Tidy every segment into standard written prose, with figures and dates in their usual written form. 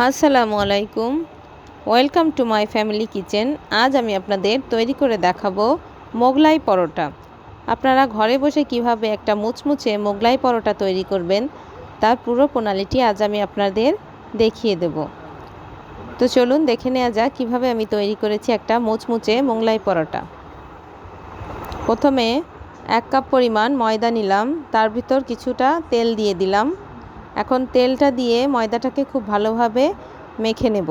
আসসালামু আলাইকুম, welcome to my family kitchen. আজ আমি আপনাদের তৈরি করে দেখাবো মোগলাই পরোটা। আপনারা ঘরে বসে কিভাবে একটা মুচমুচে মোগলাই পরোটা তৈরি করবেন তার পুরো প্রণালীটি আজ আমি আপনাদের দেখিয়ে দেব। তো চলুন দেখে নেওয়া যাক কীভাবে আমি তৈরি করেছি একটা মুচমুচে মোগলাই পরোটা। প্রথমে 1 কাপ পরিমাণ ময়দা নিলাম, তার ভিতর কিছুটা তেল দিয়ে দিলাম। এখন তেলটা দিয়ে ময়দাটাকে খুব ভালোভাবে মেখে নেব।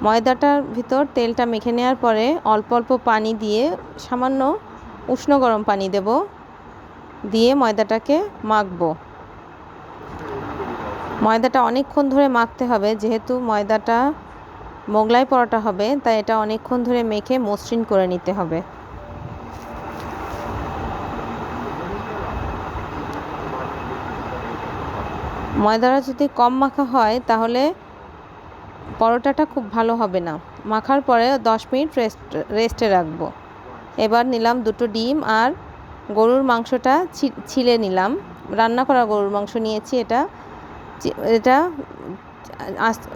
ময়দাটার ভিতর তেলটা মেখে নেওয়ার পরে অল্প অল্প পানি দিয়ে, সামান্য উষ্ণ গরম পানি দেব, দিয়ে ময়দাটাকে মাখবো। ময়দাটা অনেকক্ষণ ধরে মাখতে হবে, যেহেতু ময়দাটা মোগলাই পরোটা হবে তাই এটা অনেকক্ষণ ধরে মেখে মসৃণ করে নিতে হবে। ময়দাটা যদি কম মাখা হয় তাহলে পরোটাটা খুব ভালো হবে না। মাখার পরে 10 মিনিট রেস্টে রাখবো। এবার নিলাম 2টো ডিম আর গরুর মাংসটা ছিলে নিলাম। রান্না করা গরুর মাংস নিয়েছি। এটা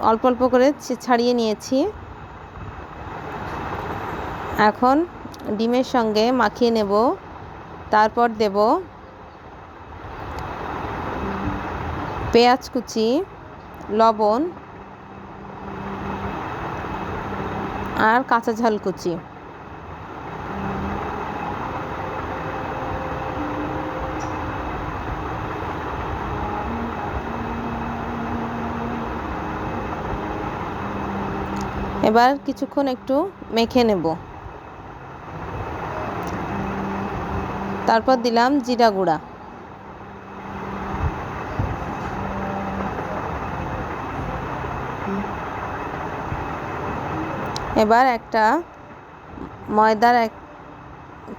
অল্প অল্প করে ছাড়িয়ে নিয়েছি। এখন ডিমের সঙ্গে মাখিয়ে নেব। তারপর দেব পেঁয়াজ কুচি, লবণ আর কাঁচা ঝাল কুচি। এবার কিছুক্ষণ একটু মেখে নেব। তারপর দিলাম জিরা গুঁড়া। এবার একটা ময়দার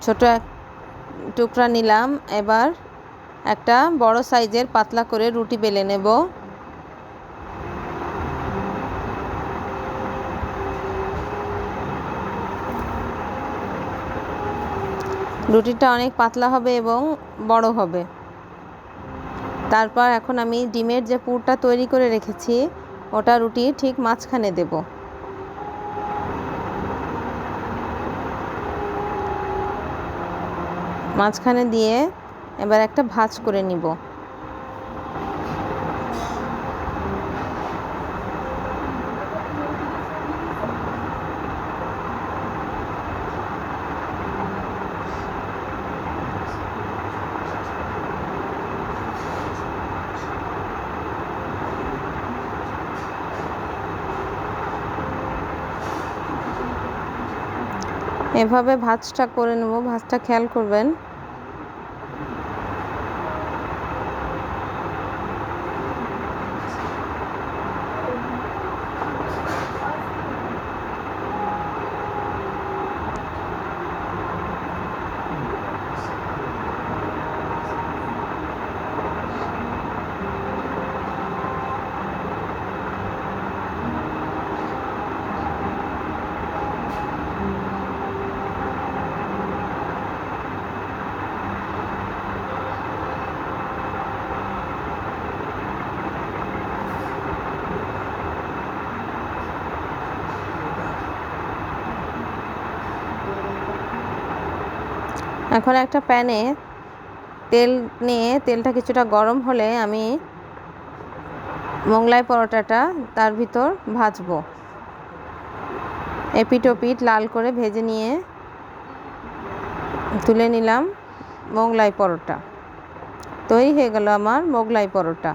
ছোট টুকরা নিলাম। এবার একটা বড় সাইজের পাতলা করে রুটি বেলে নেব। রুটিটা অনেক পাতলা হবে এবং বড় হবে। তারপর এখন আমি ডিমের যে পুরটা তৈরি করে রেখেছি ওটা রুটি ঠিক মাঝখানে দেব। মাঝখানে দিয়ে এবার একটা ভাঁজ করে নিব। এভাবে ভাঁজটা করে নেব। ভাঁজটা খেয়াল করবেন। এখন একটা প্যানে তেল নিয়ে তেলটা কিছুটা গরম হলে আমি মোগলাই পরোটাটা তার ভিতর ভাজবো। এপিট ওপিট লাল করে ভেজে নিয়ে তুলে নিলাম। মোগলাই পরোটা তৈরি হয়ে গেল আমার মোগলাই পরোটা।